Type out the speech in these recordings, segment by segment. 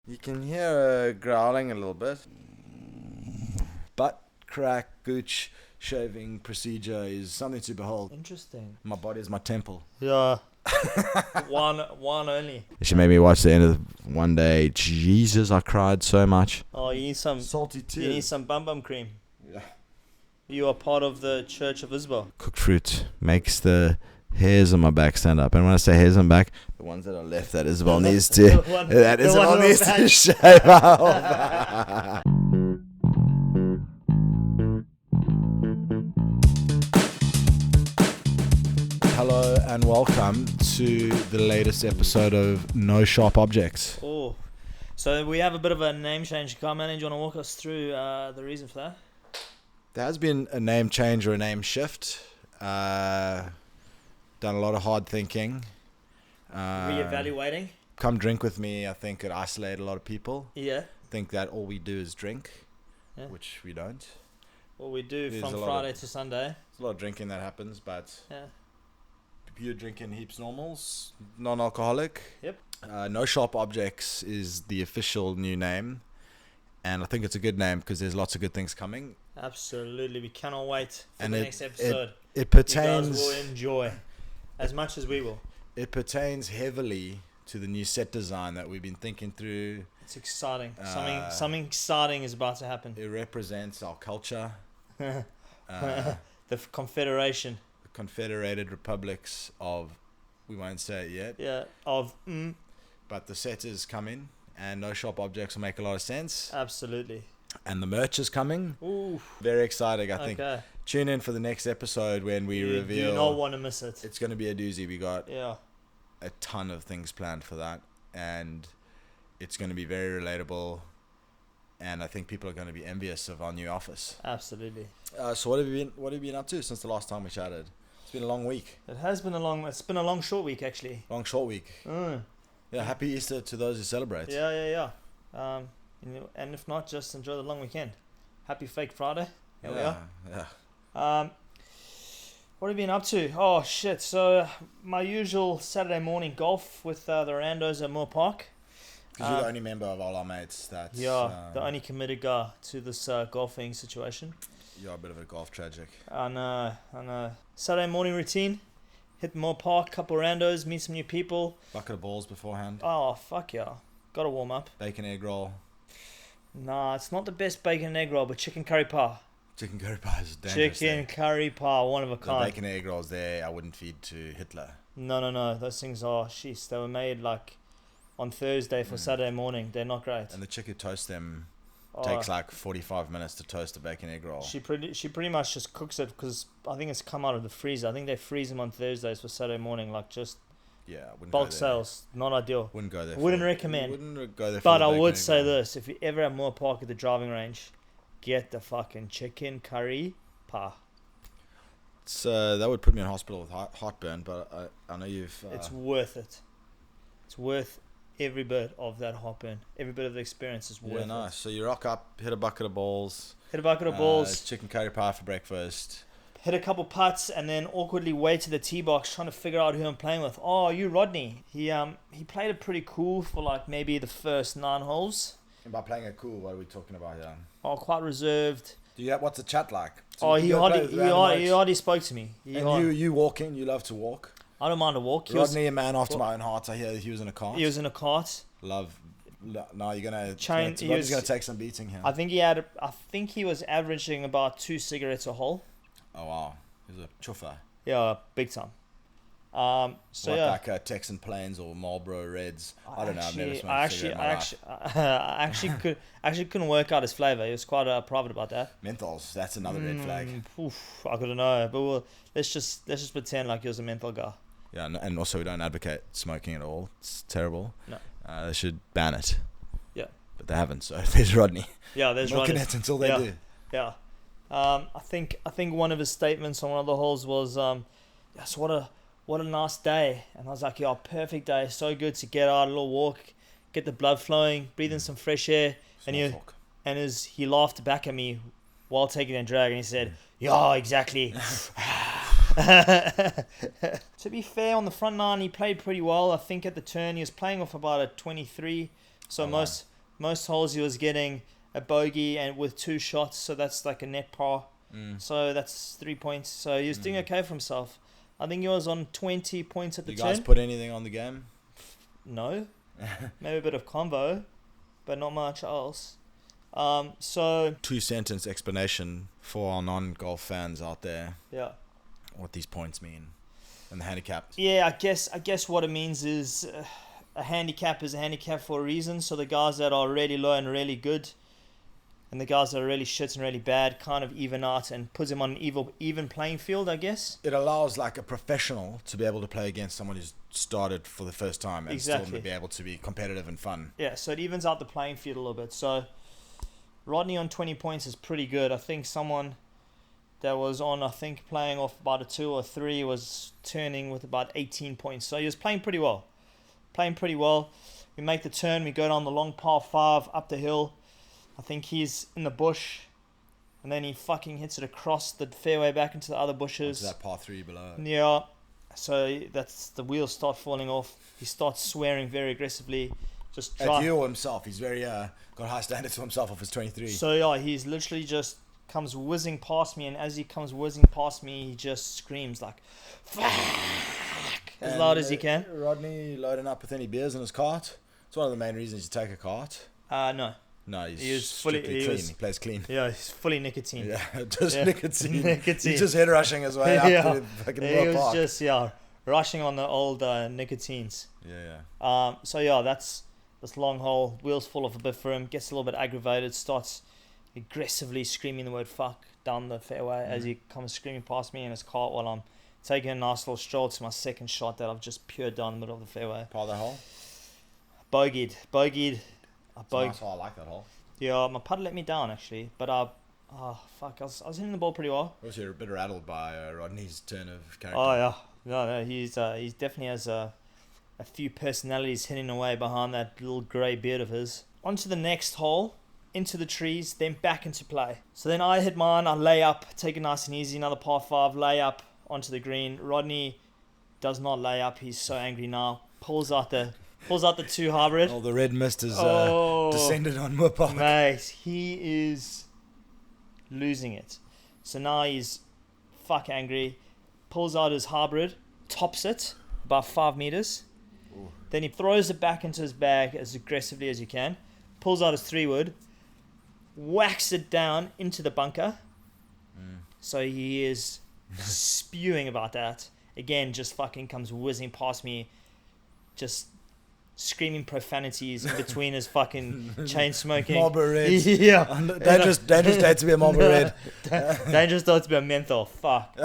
You can hear growling a little bit. Butt crack, gooch shaving procedure is something to behold. Interesting. My body is my temple. Yeah. one only. She made me watch the end of one day. Jesus, I cried so much. Oh, you need some Salty tears. You need some bum cream. Yeah. You are part of the Church of Isabel. Cooked fruit makes the hairs on my back stand up. And when I say hairs on my back, the ones that are left that Isabel needs to Isabel needs to shave off. Hello and welcome to the latest episode of No Sharp Objects. Oh, so we have a bit of a name change. Car man, do you want to walk us through the reason for that? There has been a name change or a name shift. Done a lot of hard thinking. Reevaluating. Come drink with me, I think it isolated a lot of people. Yeah. Think that all we do is drink, Yeah. which we don't. What we do There's from a lot Friday to Sunday. There's a lot of drinking that happens, but Yeah. you're drinking heaps normals, non-alcoholic. Yep. No Sharp Objects is the official new name, and I think it's a good name because there's lots of good things coming. Absolutely. We cannot wait for And the it- next episode. It You pertains. guys will enjoy as much as we will. It pertains heavily to the new set design that we've been thinking through. It's exciting. Uh, Something exciting is about to happen. It represents our culture, The the Confederation. Confederated Republics of, we won't say it yet, Yeah. Of but the set is coming, and No Sharp Objects will make a lot of sense. absolutely. And the merch is coming. Ooh. Very exciting, I think. Okay. Tune in for the next episode when we You reveal. do not want to miss it. It's going to be a doozy. We got Yeah. a ton of things planned for that, and it's going to be very relatable. And I think people are going to be envious of our new office. Absolutely. So what have you been up to since the last time we chatted? It's been a long week, It's been a long short week actually. long short week. Yeah, happy Easter to those who celebrate. Yeah. And if not, just enjoy the long weekend. Happy Fake Friday. Here we are. Yeah. What have you been up to? Oh shit! So my usual Saturday morning golf with the Randos at Moore Park. Because you're the only member of all our mates that's... The only committed guy to this golfing situation. You're a bit of a golf tragic. On Saturday morning routine, hit Moore Park, couple randos, meet some new people. Bucket of balls beforehand. Oh fuck yeah! Gotta warm up. Bacon egg roll. Nah, it's not the best bacon and egg roll, but chicken curry pie. Chicken curry pie is dangerous. Chicken curry pie, one of a The kind. bacon egg rolls there, I wouldn't feed to Hitler. No. Those things are sheesh. They were made like on Thursday for Saturday morning. They're not great. And the chick who toasts them Oh, takes like 45 minutes to toast a bacon egg roll. She pretty much just cooks it because I think it's come out of the freezer. I think they freeze them on Thursdays for Saturday morning, like just Yeah, I wouldn't bulk go there. sales. Not ideal. Wouldn't go there. Wouldn't for it. recommend. Wouldn't go there. But for the I bacon would egg say roll. this: if you ever at Moore Park at the driving range, get the fucking chicken curry pie. It's, that would put me in hospital with heartburn, but I know you've. It's worth it. It's worth every bit of that heartburn. Every bit of the experience is worth yeah, nice. it. So you rock up, hit a bucket of balls. Hit a bucket of balls. Chicken curry pie for breakfast. Hit a couple putts and then awkwardly wait to the tee box trying to figure out who I'm playing with. Oh, you Rodney. He played it pretty cool for like maybe the first 9 holes. And by playing it cool, what are we talking about here? Oh, quite reserved. Do you have, what's the chat like? So Oh, you he go play with random hardly mates? spoke to me. And you walking, you love to walk. I don't mind a walk. Rodney, a man after my own heart. I hear he was in a cart. He was in a cart. No, you're gonna. Chain- he Rodney's was- gonna take some beating here. I think he was averaging about 2 cigarettes a hole. Oh wow, he's a chuffer. Yeah, big time. So What, yeah. like Texan Plains or Marlboro Reds? I don't know. I've never smoked I a cigarette in my life. actually couldn't work out his flavor. He was quite private about that. Menthols. That's another red flag. I couldn't know, but let's just pretend like he was a menthol guy. Yeah, and also we don't advocate smoking at all. It's terrible. No. They should ban it. Yeah. But they haven't. So there's Rodney. Yeah, there's Milking Rodney. it until they Yeah. do. Yeah. I think one of his statements on one of the holes was, yes, what a nice day. And I was like, yeah, perfect day. So good to get out, a little walk, get the blood flowing, breathe in some fresh air. Small talk. He laughed back at me while taking a drag and he said, yeah, exactly. To be fair, on the front nine, he played pretty well. I think at the turn, he was playing off about a 23. So Oh, Most holes he was getting a bogey and with 2 shots, so that's like a net par. So that's 3 points. So he was doing okay for himself. I think he was on 20 points at the You guys turn. put anything on the game? No. Maybe a bit of convo, but not much else. So 2-sentence explanation for our non-golf fans out there, yeah. what these points mean and the handicap. Yeah, I guess what it means is a handicap is a handicap for a reason. So the guys that are really low and really good, and the guys that are really shit and really bad, kind of even out and puts them on an even playing field, I guess. It allows like a professional to be able to play against someone who's started for the first time and still be able to be competitive and fun. Yeah, so it evens out the playing field a little bit. So Rodney on 20 points is pretty good. I think someone that was on, playing off about a 2 or 3 was turning with about 18 points. So he was playing pretty well. We make the turn. We go down the long par 5 up the hill. I think he's in the bush. And then he fucking hits it across the fairway back into the other bushes. Onto that par 3 below. Yeah. So that's the wheels start falling off. He starts swearing very aggressively. Just At you himself. He's very got high standards for himself off his 23. So yeah, he's literally just comes whizzing past me, and as he comes whizzing past me, he just screams like "fuck" as loud as he can. Rodney loading up with any beers in his cart. It's one of the main reasons you take a cart. No, he's clean. He plays clean. Yeah, he's fully nicotine. Yeah, just nicotine. Nicotine. He's just head rushing his way up to the fucking he was park. just rushing on the old nicotines. Yeah. So yeah, that's this long hole. Wheels fall off a bit for him. Gets a little bit aggravated. Starts aggressively screaming the word "fuck" down the fairway as he comes screaming past me in his cart while I'm taking a nice little stroll to my second shot that I've just pured down the middle of the fairway. Par that hole? Bogeyed. Nice hole. I like that hole. Yeah, my putt let me down actually, but I was hitting the ball pretty well. Also, you're a bit rattled by Rodney's turn of character. Oh yeah, no, he's definitely has a few personalities hidden away behind that little grey beard of his. On to the next hole, into the trees, then back into play. So then I hit mine, I lay up, take it nice and easy, another par 5, lay up onto the green. Rodney does not lay up, he's so angry now. Pulls out the 2 hybrid. Oh, the red mist has descended on Moore Park. Mate, he is losing it. So now he's fuck angry. Pulls out his hybrid, tops it about 5 meters. Ooh. Then he throws it back into his bag as aggressively as you can. Pulls out his 3-wood, whacks it down into the bunker. So he is spewing about that. Again, just fucking comes whizzing past me, just screaming profanities in between his fucking chain smoking. Marlboro Red. Yeah. Dangerous day to be a Marlboro Red. Dangerous day to be a menthol. Fuck.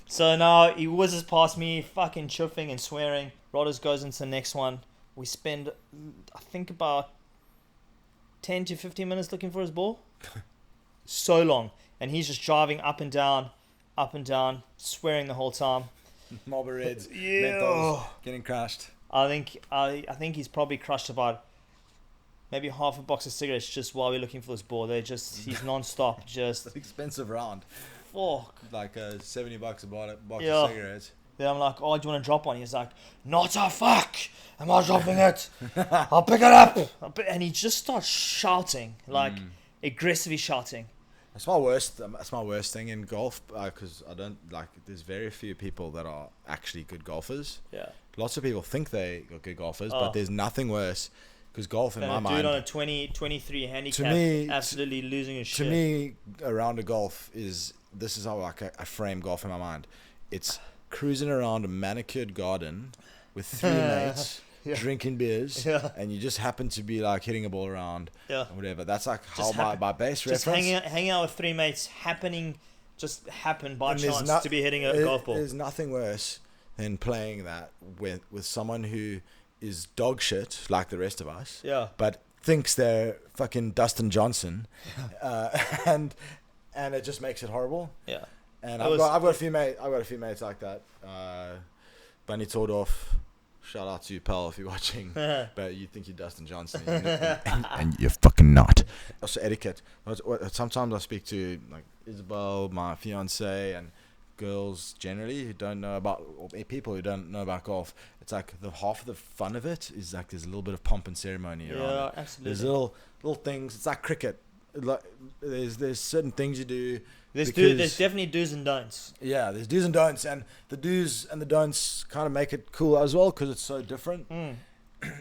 So now he whizzes past me, fucking chuffing and swearing. Rodders goes into the next one. We spend, I think, about 10 to 15 minutes looking for his ball. So long. And he's just driving up and down, swearing the whole time. Marlboro Reds. Yeah. Menthols getting crushed. I think he's probably crushed about maybe half a box of cigarettes just while we're looking for this ball. He's non-stop. Just It's an expensive round. fuck. Like $70 a box of Yeah. cigarettes. Then I'm like, oh, do you want to drop one? He's like, not a fuck. Am I dropping it? I'll pick it up. And he just starts shouting, like aggressively shouting. That's my worst thing in golf because I don't like. There's very few people that are actually good golfers. Yeah. Lots of people think they are good golfers, but there's nothing worse because golf, in my Dude mind, on a 23 handicap, me- absolutely losing his shit. to me, a round of golf is this is how like I frame golf in my mind. It's cruising around a manicured garden with 3 mates. Yeah. Drinking beers, Yeah. and you just happen to be like hitting a ball around, Yeah. or whatever. That's like Just how my base Just reference. hanging out with 3 mates, happened by And there's chance to be hitting a golf ball. There's nothing worse than playing that with someone who is dog shit like the rest of us, Yeah. but thinks they're fucking Dustin Johnson, and it just makes it horrible. Yeah. And I I've was- got a few mates like that. Bunny Tordorf, shout out to you, pal, if you're watching. But you think you're Dustin Johnson, and you're fucking not. Also etiquette. Sometimes I speak to like Isabel, my fiance, and girls generally who don't know about, or people who don't know about golf, it's like the half of the fun of it is like there's a little bit of pomp and ceremony around it. Absolutely. There's little things. It's like cricket. Like there's certain things you do. There's definitely do's and don'ts. Yeah, there's do's and don'ts, and the do's and the don'ts kind of make it cool as well because it's so different.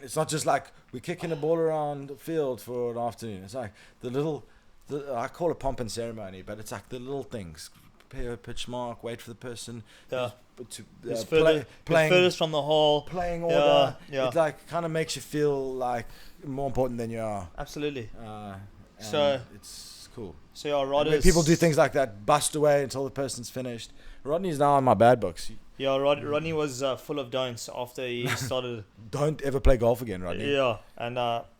It's not just like we're kicking a ball around the field for an afternoon. It's like I call it pomp and ceremony, but it's like the little things. Prepare a pitch mark, wait for the person to playing furthest from the hole. Playing order. Yeah. It like kind of makes you feel like more important than you are. Absolutely. So it's cool. So yeah, Rodney. People do things like that, bust away until the person's finished. Rodney's now on my bad books. Yeah, Rodney was full of don'ts after he started. Don't ever play golf again, Rodney. Yeah, and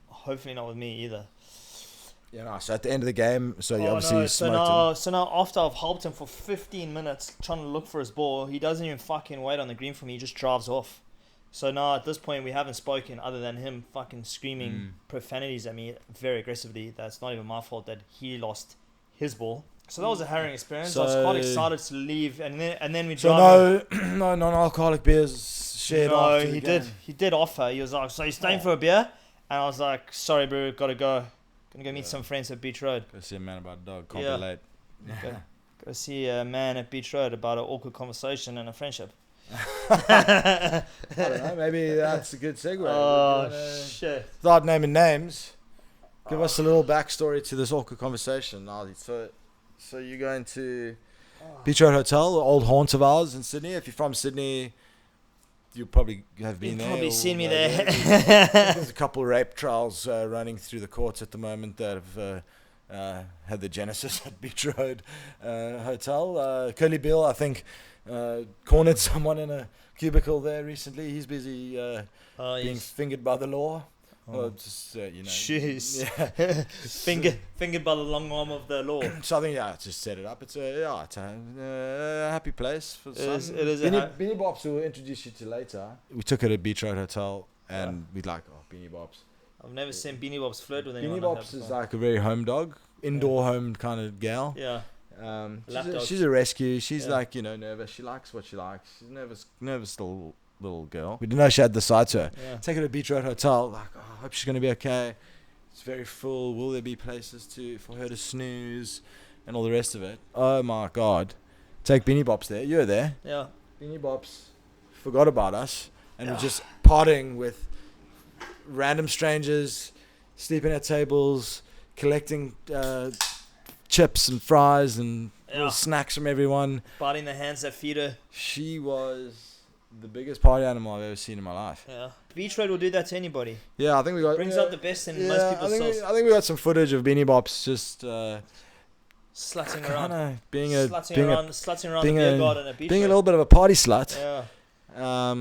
hopefully not with me either. Yeah, no, so at the end of the game, so you obviously smoked him. So now after I've helped him for 15 minutes trying to look for his ball, he doesn't even fucking wait on the green for me. He just drives off. So now at this point we haven't spoken other than him fucking screaming profanities at me very aggressively. That's not even my fault that he lost his ball. So that was a harrowing experience. I was quite excited to leave, and then we. So no non-alcoholic beers shared. No, after the game. He did offer. He was like, "So you staying for a beer?" And I was like, "Sorry, bro, gotta go. Gonna go meet some friends at Beach Road." Go see a man about a dog. Can't be late. Go see a man at Beach Road about an awkward conversation and a friendship. I don't know. Maybe that's a good segue. Oh shit! Without naming names, give us a little backstory to this awkward conversation, Nali. So you're going to Beach Road Hotel, the old haunt of ours in Sydney. If you're from Sydney, you probably have been there. You've probably seen me there. There's a couple of rape trials running through the courts at the moment that have had the genesis at Beach Road Hotel. Curly Bill, I think, cornered someone in a cubicle there recently. He's busy being fingered by the law. Well, just Jeez. Yeah. fingered by the long arm of the law. So I think just set it up. It's a happy place for some. It is Beanie Bops we'll introduce you to later. We took it at Beach Road Hotel and we'd like Beanie Bops. I've never seen Beanie Bops flirt with anyone. Beanie Bops is like a very home dog, indoor home kind of gal. Yeah. She's a rescue. She's like nervous. She likes what she likes. She's nervous little girl. We didn't know she had the side to her. Yeah. Take her to Beach Road Hotel. Like, I hope she's gonna be okay. It's very full. Will there be places for her to snooze and all the rest of it? Oh my God! Take Beanie Bops there. You're there. Yeah. Beanie Bops forgot about us and we're just partying with random strangers, sleeping at tables, collecting chips and fries and little snacks from everyone. Biting the hands that feed her. She was the biggest party animal I've ever seen in my life. Yeah. Beach Road will do that to anybody. Yeah, I think we got... Brings out the best in most people's souls. I think we got some footage of Beanie Bops just... slutting around. Being slutting around the beer garden at Beach being Road. a little bit of a party slut. Yeah.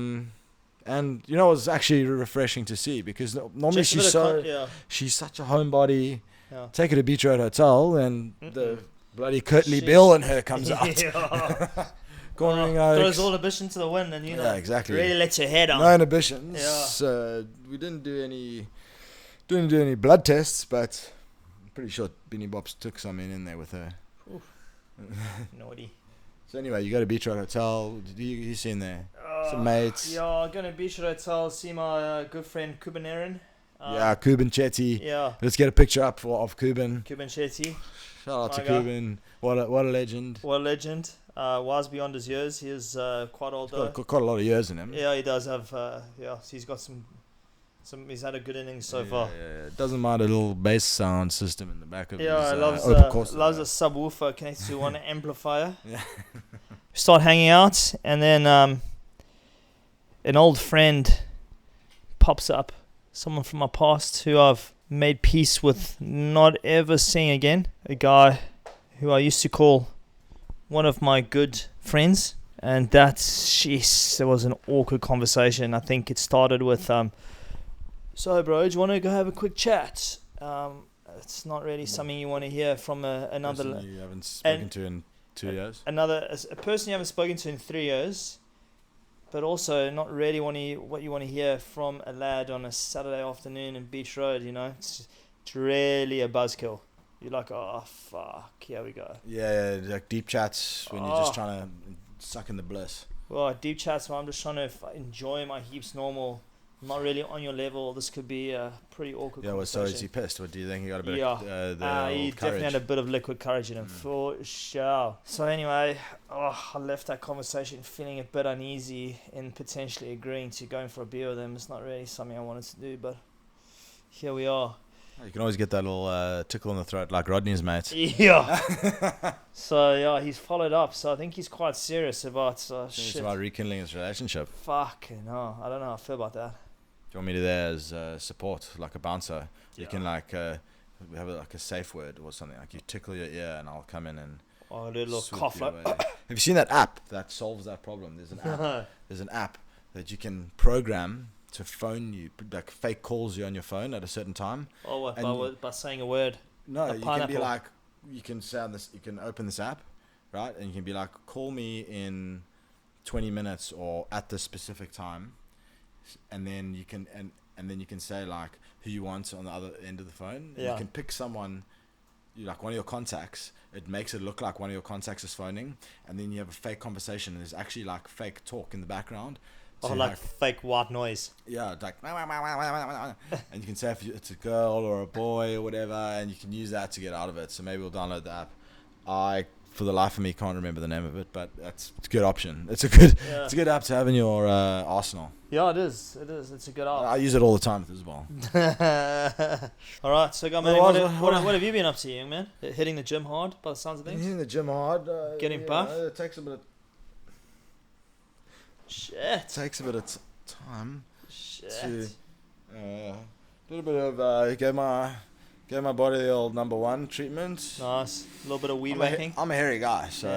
And it was actually refreshing to see because normally she's such a homebody. Yeah. Take her to Beach Road Hotel and the bloody Curtly Bill and her comes out. Cornering throws all ambition to the wind and exactly. really lets your head on. No inhibitions. Yeah. So we didn't do any blood tests, but I'm pretty sure Beanie Bops took something in there with her. Naughty. So anyway, you go to Beach Road Hotel. You seen there? Some mates. Yeah, I'm going to Beach Road Hotel, see my good friend Kuban Aaron. Kuban Chetty. Yeah. Let's get a picture up of Kuban. Kuban Chetty. Shout out to Kuban. What a legend. What a legend. Wise beyond his years. He is quite old though. Got quite a lot of years in him. Yeah, he does have. He's got some. He's had a good innings so far. Yeah. Doesn't mind a little bass sound system in the back of his loves a subwoofer connected to one amplifier. Yeah. Start hanging out, and then an old friend pops up. Someone from my past who I've made peace with not ever seeing again. A guy who I used to call one of my good friends. And there was an awkward conversation. I think it started with, so bro, do you want to go have a quick chat? It's not really something you want to hear from another... person you haven't spoken to in 2 years? A person you haven't spoken to in 3 years. But also not really what you want to hear from a lad on a Saturday afternoon in Beach Road, It's really a buzzkill. You're like, oh, fuck, here we go. Yeah, like deep chats when you're just trying to sucking the bliss. Well, deep chat, so I'm just trying to enjoy my heaps normal. I'm not really on your level. This could be a pretty awkward Yeah, well, so conversation. is he pissed? What do you think? He got a bit Yeah. of the He old definitely courage? had a bit of liquid courage in him, for sure. So anyway, I left that conversation feeling a bit uneasy in potentially agreeing to going for a beer with him. It's not really something I wanted to do, but here we are. You can always get that little tickle in the throat like Rodney's mate. Yeah. So yeah, he's followed up. So I think he's quite serious about It's shit. about rekindling his relationship. Fucking hell. I don't know how I feel about that. Do you want me to there as support, like a bouncer? You Yeah. can like have like a safe word or something. Like you tickle your ear and I'll come in and Oh, I did a little swoop cough you like. away. Have you seen that app that solves that problem? There's an app. There's an app that you can program to phone you, like fake calls you on your phone at a certain time. Oh, what, And by saying a word? No, A you can be pineapple. like, you can sound this, you can open this app, right? And you can be like, call me in 20 minutes or at this specific time. And then you can, and then you can say like who you want on the other end of the phone. Yeah. You can pick someone, like one of your contacts. It makes it look like one of your contacts is phoning. And then you have a fake conversation and there's actually like fake talk in the background. Oh, So like fake white noise. yeah, like and you can say if it's a girl or a boy or whatever, and you can use that to get out of it. So maybe we'll download the app. I, for the life of me, can't remember the name of it, but it's a good option. It's a good Yeah. it's a good app to have in your arsenal. Yeah, it is. It is. It's a good I art. use it all the time as well. All right, so go, man. Well, What what- have you been up to, young man? Hitting the gym hard, by the sounds of things. Hitting the gym hard. Getting buff? It takes a bit of Shit. time Shit. to a little bit of get my body the old number one treatment. Nice. A little bit of weed I'm whacking. I'm a hairy guy, so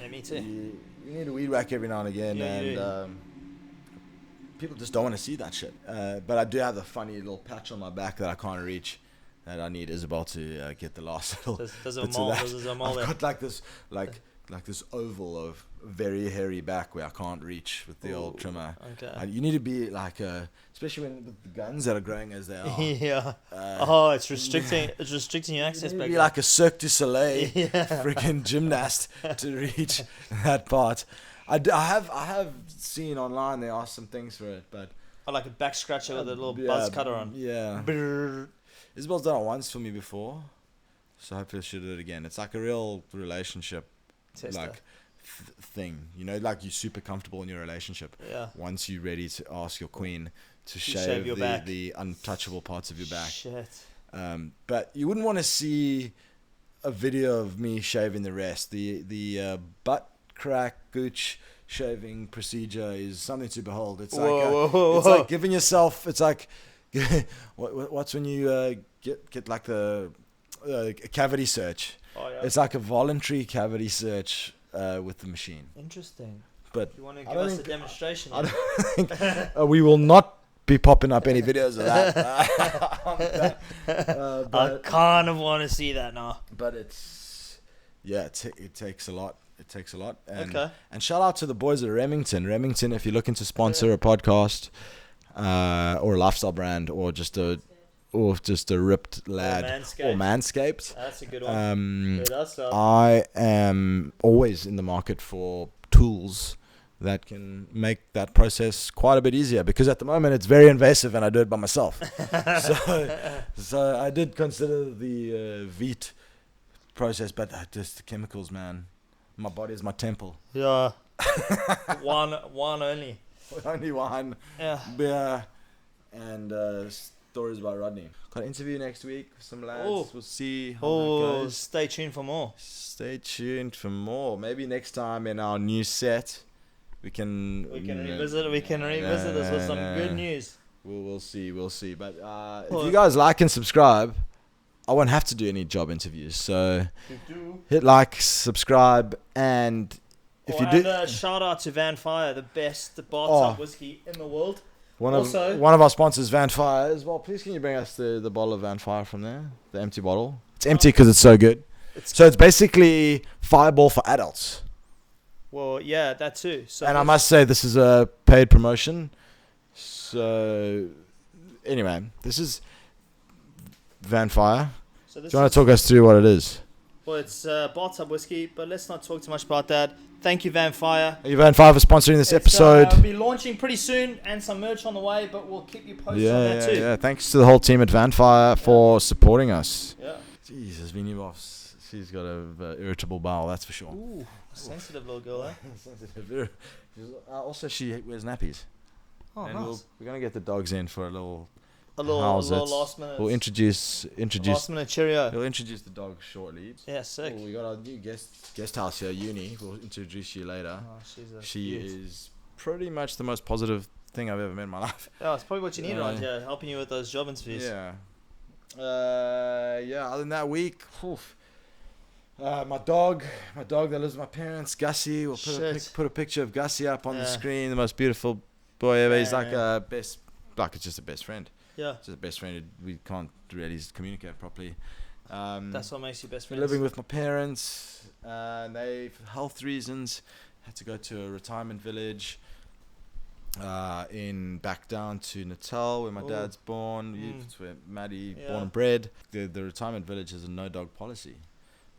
Yeah, me too. you need a weed whack every now and again, Yeah, you and do. people just don't want to see that shit. But I do have a funny little patch on my back that I can't reach, that I need Isabel to get the last little There's a bits of mole. that. There's a mole I've there. got like this oval of very hairy back where I can't reach with the old Ooh, trimmer. Okay. You need to be like especially when with the guns that are growing as they are. Yeah. Uh, It's restricting your you access need to back be there. like a Cirque du Soleil Yeah. freaking gymnast to reach that part. I have seen online they ask some things for it, but I like a back scratcher with a little yeah, buzz cutter on. Yeah. Brrr. Isabel's done it once for me before, so hopefully she'll do it again. It's like a real relationship Tester. like thing, you know, like you're super comfortable in your relationship. Yeah. Once you're ready to ask your queen to shave shave your back. the untouchable parts of your back. Shit. But you wouldn't want to see a video of me shaving the rest. The butt crack gooch shaving procedure is something to behold. It's Whoa. like giving yourself. It's like what's when you get like the cavity search. Oh yeah. It's like a voluntary cavity search with the machine. Interesting. But You want to I give don't us a think- demonstration? I don't think we will not be popping up any videos of that. I But, kind of want to see that now. but it's it takes a lot. It takes a lot. And, Okay. and shout out to the boys at Remington. Remington, if you're looking to sponsor a podcast or a lifestyle brand or just a ripped lad or Manscaped. That's a good one. Um, That's I am always in the market for tools that can make that process quite a bit easier, because at the moment it's very invasive and I do it by myself. so I did consider the Veet process, but just the chemicals, man. My body is my temple. yeah. one only. Only one Yeah. beer and stories about Rodney. Got an interview next week with some lads. Oh. We'll see how that Oh, goes. stay tuned for more. Stay tuned for more. Maybe next time in our new set, we can revisit. We can revisit this with some good news. We'll see. But if Well- you guys like and subscribe, I won't have to do any job interviews. So hit like, subscribe, and if you do, shout out to Van Fire, the best bar Oh. type whiskey in the world. one also- of our sponsors, Van Fire, as well. Please, can you bring us the bottle of Van Fire from there? The empty bottle. It's empty because it's so good. So it's basically Fireball for adults. Well, yeah, that too. So And I must say, this is a paid promotion. So, anyway, this is Van Fire. So Do this you want is, to talk us through what it is? Well, it's Bathtub Whiskey, but let's not talk too much about that. Thank you, Van Fire. Van Five for sponsoring this episode. We'll be launching pretty soon and some merch on the way, but we'll keep you posted on that too. Yeah. Thanks to the whole team at Van Fire for supporting us. Yeah. Jesus, Vinny Boss. She's got a irritable bowel, that's for sure. Ooh, sensitive little girl, eh? Sensitive. Also, she wears nappies. Oh, and nice. we're gonna get the dogs in for a little Last minute. We'll introduce. Last minute cheerio. We'll introduce the dog shortly. Yeah, sick. We got our new guest house here, Uni. We'll introduce you later. Oh, she is pretty much the most positive thing I've ever met in my life. Yeah, it's probably what you need around here, helping you with those job interviews. Yeah. Other than that week, my dog that lives with my parents, Gussie. We'll put a picture of Gussie up on the screen. The most beautiful boy ever. He's like it's just a best friend. Yeah. Just a best friend. We can't really communicate properly. That's what makes you best friends. Living with my parents, and they, for health reasons, had to go to a retirement village back down to Natal, where my dad's born. It's where Maddie born and bred. The retirement village has a no dog policy.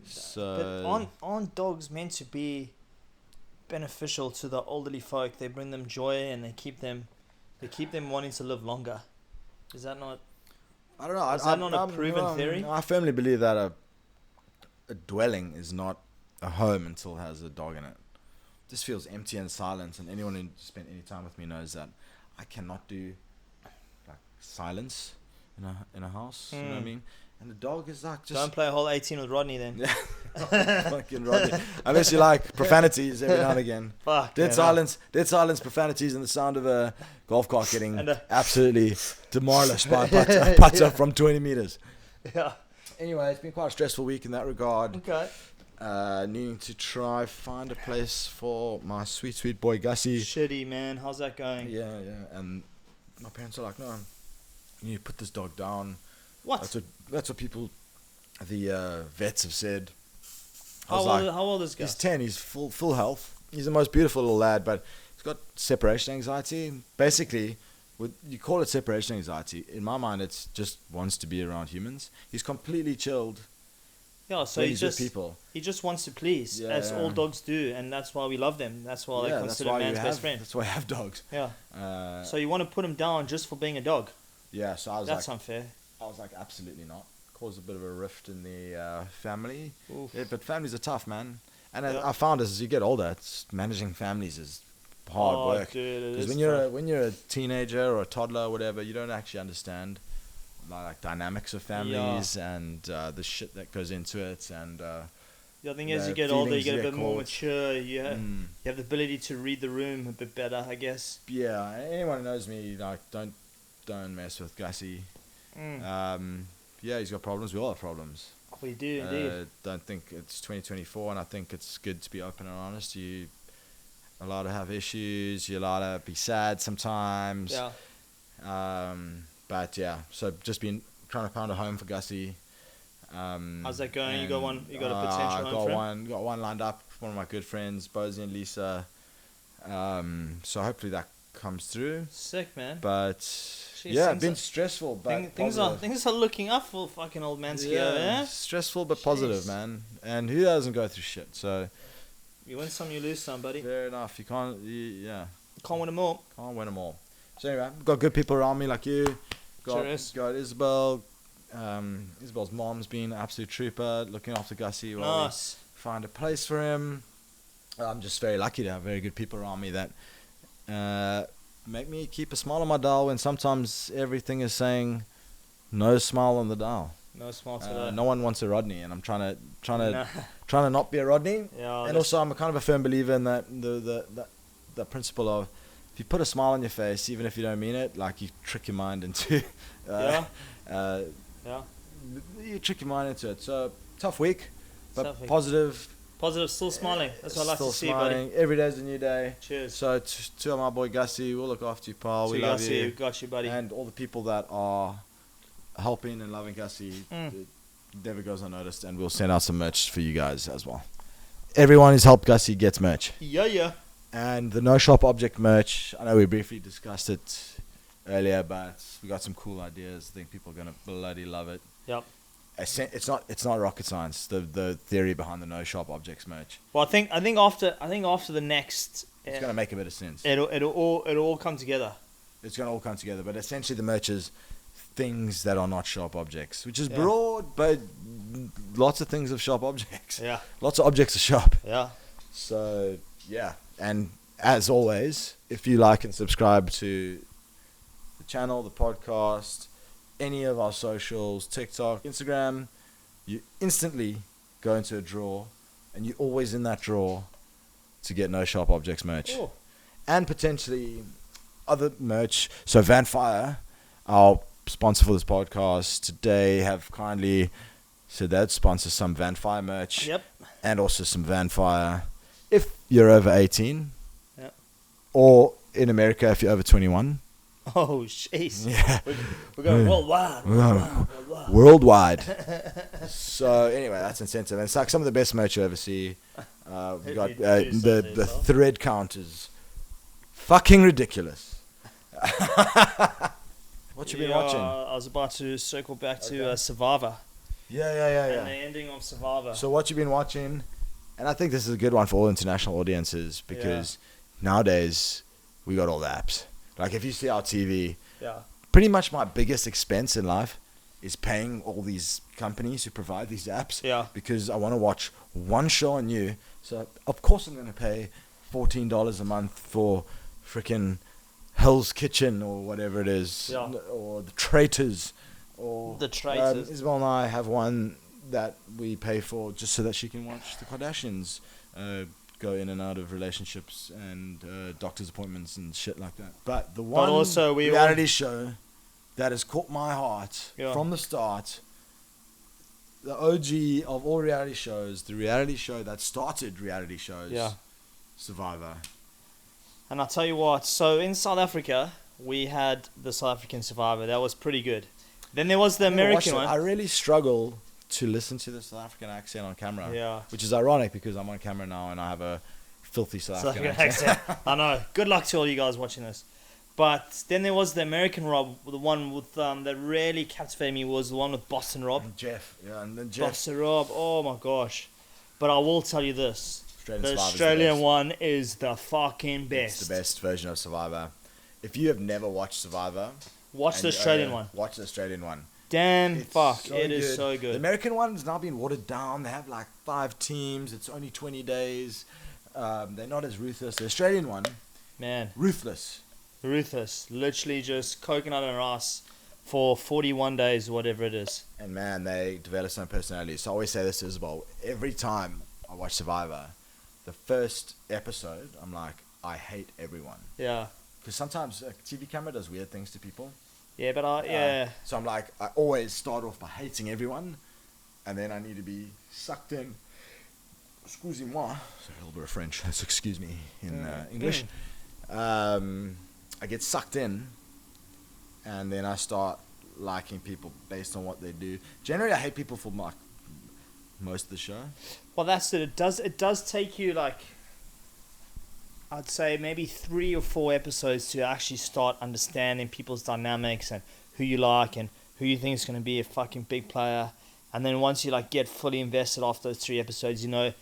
So, but aren't dogs meant to be beneficial to the elderly folk? They bring them joy and they keep them wanting to live longer. Is that not? I don't know. Is that not a proven theory? I firmly believe that a dwelling is not a home until it has a dog in it. This feels empty and silent, and anyone who spent any time with me knows that I cannot do like silence in a house. You know what I mean? And the dog is like just... Don't play a whole 18 with Rodney then. Yeah. Fucking Rodney. Unless you like profanities every now and again. Fuck. Dead silence, profanities, and the sound of a golf cart getting absolutely demolished by a putter from 20 meters. Yeah. Anyway, it's been quite a stressful week in that regard. Okay. Needing to try find a place for my sweet boy Gussie. Shitty, man. How's that going? Yeah. And my parents are like, no, you need to put this dog down. What? That's what people, the vets have said. How old is Gus? He's 10. He's full health. He's the most beautiful little lad, but he's got separation anxiety. Basically, you call it separation anxiety. In my mind, it's just wants to be around humans. He's completely chilled. Yeah, so he just wants to please, as all dogs do, and that's why we love them. That's why they're considered man's best friend. That's why I have dogs. Yeah. So you want to put him down just for being a dog? Yeah. So that's unfair. I was like, absolutely not. Caused a bit of a rift in the family. Yeah, but families are tough, man. And I found as you get older, managing families is hard work. Because when you're a teenager or a toddler or whatever, you don't actually understand like dynamics of families and the shit that goes into it. And the thing is, you get older, you get a bit more mature. You have the ability to read the room a bit better, I guess. Yeah. Anyone who knows me, like, don't mess with Gussie. Yeah, he's got problems. We all have problems. We do indeed. Don't think it's 2024, and I think it's good to be open and honest. You're allowed to have issues. You're allowed to be sad sometimes. Yeah. But yeah, so just been trying to find a home for Gussie. How's that going? You got one? You got a potential home for him? Got one lined up. One of my good friends, Bozy and Lisa. So hopefully that comes through. Sick, man. But yeah, been stressful, but things are looking up for fucking old Mansky over there. Stressful but positive, man. And who doesn't go through shit? So you win some, you lose some, buddy. Fair enough. You can't win them all. Can't win them all. So anyway, got good people around me like you. Got Isabel. Isabel's mom's been an absolute trooper, looking after Gussie while we find a place for him. I'm just very lucky to have very good people around me that make me keep a smile on my dial when sometimes everything is saying no smile on the dial. No smile today. No one wants a Rodney, and I'm trying to not be a Rodney. Yeah, and also, I'm a kind of a firm believer in that the principle of if you put a smile on your face, even if you don't mean it, like you trick your mind into you trick your mind into it. So tough week, but positive. Positive, still smiling. That's what I like to see, smiling. buddy. Every day's a new day. Cheers. So to my boy Gussie, we'll look after you, pal. We love you. Got you, buddy. And all the people that are helping and loving Gussie, it never goes unnoticed. And we'll send out some merch for you guys as well. Everyone who's helped Gussie gets merch. Yeah. And the No Shop Object merch, I know we briefly discussed it earlier, but we got some cool ideas. I think people are going to bloody love it. Yep. it's not rocket science. The theory behind the no sharp objects merch. Well, I think after the next, It's gonna make a bit of sense. it'll all come together. It's gonna all come together. But essentially, the merch is things that are not sharp objects, which is Yeah. broad, but lots of things are sharp objects. Yeah. Lots of objects are sharp. Yeah. So yeah, and as always, if you like and subscribe to the channel, the podcast, any of our socials, TikTok, Instagram, you instantly go into a draw, and you're always in that draw to get No Sharp Objects merch. Oh. And potentially other merch. So Vanfire, our sponsor for this podcast today, have kindly said they'd sponsor some Vanfire merch. Yep. And also some Vanfire if you're over 18. Yep. Or in America if you're over 21. Oh, jeez. Yeah. We're going worldwide. Worldwide. So anyway, that's incentive. And it's like some of the best merch you ever see. We got the thread count is fucking ridiculous. What you been watching? I was about to circle back to Okay. Survivor. Yeah. And the ending of Survivor. So what you been watching? And I think this is a good one for all international audiences because nowadays we got all the apps. Like if you see our TV, Yeah. pretty much my biggest expense in life is paying all these companies who provide these apps. Yeah. Because I want to watch one show on you. So of course I'm going to pay $14 a month for freaking Hell's Kitchen or whatever it is, Yeah. or the Traitors, or The Traitors. Isabel and I have one that we pay for just so that she can watch the Kardashians go in and out of relationships and doctor's appointments and shit like that. But the one also we reality show that has caught my heart from the start, the OG of all reality shows, the reality show that started reality shows, Survivor. And I'll tell you what, so in South Africa, we had the South African Survivor. That was pretty good. Then there was the American one. I really struggle to listen to the South African accent on camera. Yeah. Which is ironic because I'm on camera now and I have a filthy South African accent. I know. Good luck to all you guys watching this. But then there was the American Rob, the one with that really captivated me was the one with Boston Rob. And Jeff. Yeah, and then Jeff. Boston Rob, oh my gosh. But I will tell you this. The Survivor's Australian the one is the fucking best. It's the best version of Survivor. If you have never watched Survivor, Watch the Australian one. Watch the Australian one. Damn, It's fuck, so it is good. so The good. American one's now been watered down. They have like 5 teams. It's only 20 days. They're not as ruthless. The Australian one, Man, ruthless. ruthless. Literally just coconut and rice for 41 days, whatever it is. And man, they develop some personality. So I always say this as well. Every time I watch Survivor, the first episode, I'm like, I hate everyone. Yeah. Because sometimes a TV camera does weird things to people. Yeah, but yeah. So I'm like, I always start off by hating everyone, and then I need to be sucked in. Excusez-moi. Sorry, a little bit of French. That's excuse me in English. I get sucked in, and then I start liking people based on what they do. Generally, I hate people for most of the show. Well, that's it. It does take you like, I'd say maybe 3 or 4 episodes to actually start understanding people's dynamics and who you like and who you think is going to be a fucking big player. And then once you like get fully invested after those 3 episodes, you know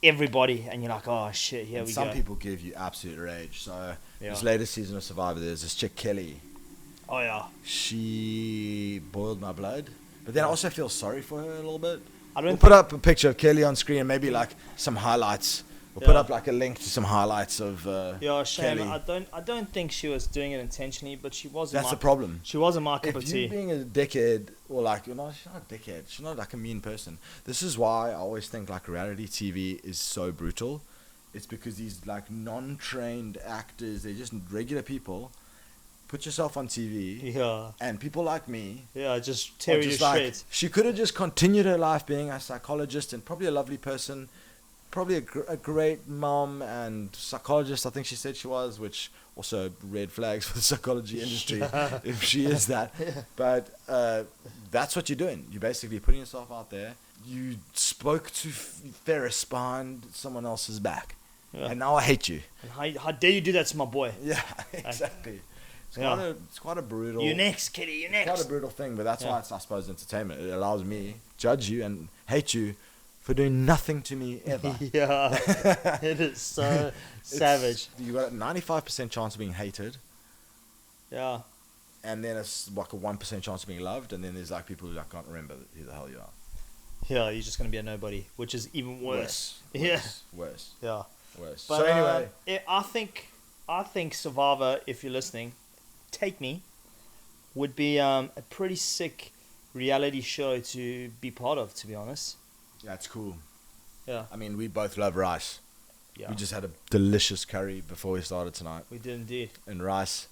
everybody, and you're like, oh shit, here And we some go. people give you absolute rage. So Yeah. this latest season of Survivor, there's this chick Kelly. Oh yeah. She boiled my blood, but then I also feel sorry for her a little bit. I We'll don't put up a picture of Kelly on screen and maybe like some highlights. We'll put Yeah. up like a link to some highlights of Yeah, shame. Kelly. I don't think she was doing it intentionally, but she wasn't. That's the problem. She wasn't my cup of If tea. you being a dickhead or like she's not a dickhead. She's not like a mean person. This is why I always think like reality TV is so brutal. It's because these like non-trained actors, they're just regular people. Put yourself on TV, Yeah, and people like me yeah, just are tear you just to like, shreds. she could have just continued her life being a psychologist and probably a lovely person, probably a great mom and psychologist. I think she said she was, which also red flags for the psychology industry if she is that. But that's what you're doing. You're basically putting yourself out there. You spoke to Ferris behind someone else's back, Yeah. and now I hate you. And how dare you do that to my boy? Yeah, exactly. It's quite a brutal. You next, kitty. You Quite a next. brutal thing, but that's Yeah. why it's, I suppose, entertainment. It allows me judge you and hate you for doing nothing to me ever. Yeah. It is so savage. You got a 95% chance of being hated, Yeah. and then it's like a 1% chance of being loved, and then there's like people who like can't remember who the hell you are. Yeah, you're just gonna be a nobody, which is even worse. Yeah. Worse. Yeah. Worse. But So anyway, I think Survivor, if you're listening, Take Me, would be a pretty sick reality show to be part of. To be honest. that's cool. Yeah. I mean, we both love rice. Yeah. We just had a delicious curry before we started tonight, We did indeed. and rice.